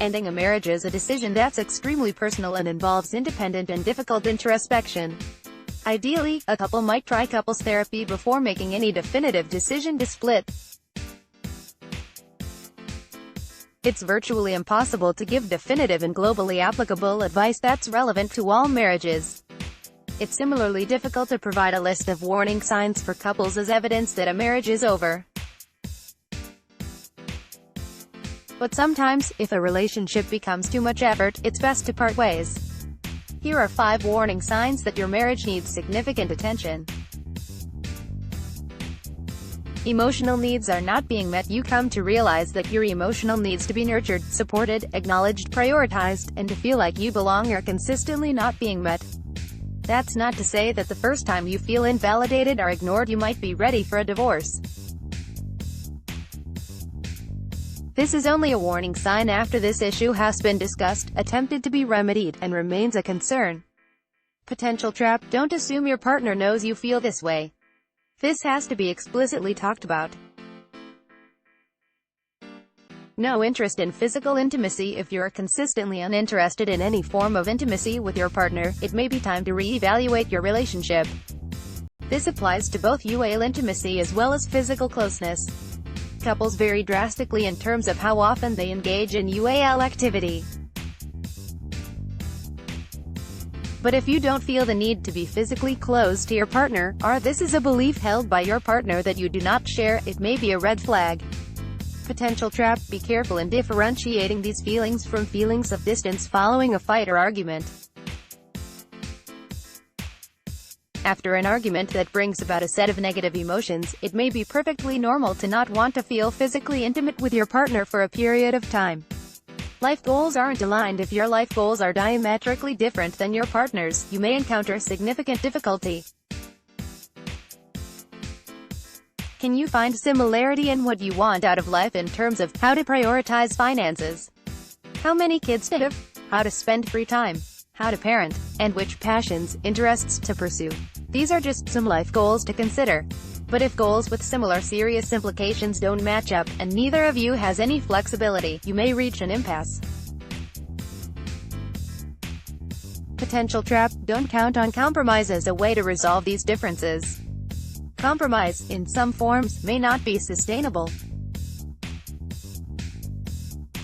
Ending a marriage is a decision that's extremely personal and involves independent and difficult introspection. Ideally, a couple might try couples therapy before making any definitive decision to split. It's virtually impossible to give definitive and globally applicable advice that's relevant to all marriages. It's similarly difficult to provide a list of warning signs for couples as evidence that a marriage is over. But sometimes, if a relationship becomes too much effort, it's best to part ways. Here are 5 warning signs that your marriage needs significant attention. Emotional needs are not being met. You come to realize that your emotional needs to be nurtured, supported, acknowledged, prioritized, and to feel like you belong are consistently not being met. That's not to say that the first time you feel invalidated or ignored you might be ready for a divorce. This is only a warning sign after this issue has been discussed, attempted to be remedied, and remains a concern. Potential trap. Don't assume your partner knows you feel this way. This has to be explicitly talked about. No interest in physical intimacy. If you're consistently uninterested in any form of intimacy with your partner, it may be time to re-evaluate your relationship. This applies to both UAL intimacy as well as physical closeness. Couples vary drastically in terms of how often they engage in UAL activity. But if you don't feel the need to be physically close to your partner, or this is a belief held by your partner that you do not share, it may be a red flag. Potential trap. Be careful in differentiating these feelings from feelings of distance following a fight or argument. After an argument that brings about a set of negative emotions, it may be perfectly normal to not want to feel physically intimate with your partner for a period of time. Life goals aren't aligned. If your life goals are diametrically different than your partner's, you may encounter significant difficulty. Can you find similarity in what you want out of life in terms of how to prioritize finances, how many kids to have, how to spend free time, how to parent, and which passions, interests to pursue? These are just some life goals to consider. But if goals with similar serious implications don't match up, and neither of you has any flexibility, you may reach an impasse. Potential trap. Don't count on compromise as a way to resolve these differences. Compromise, in some forms, may not be sustainable.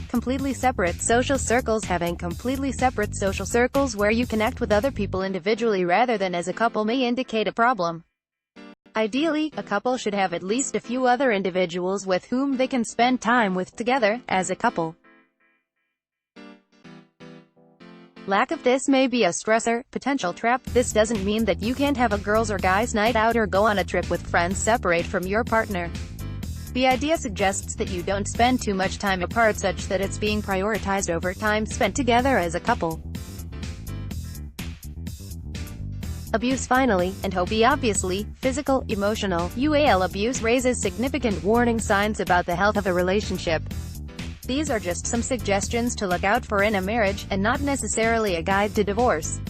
Completely separate social circles. Having completely separate social circles where you connect with other people individually rather than as a couple may indicate a problem. Ideally, a couple should have at least a few other individuals with whom they can spend time with together, as a couple. Lack of this may be a stressor. Potential trap. This doesn't mean that you can't have a girls' or guys' night out or go on a trip with friends separate from your partner. The idea suggests that you don't spend too much time apart such that it's being prioritized over time spent together as a couple. Abuse. Finally, and obviously, physical, emotional, UAL abuse raises significant warning signs about the health of a relationship. These are just some suggestions to look out for in a marriage, and not necessarily a guide to divorce.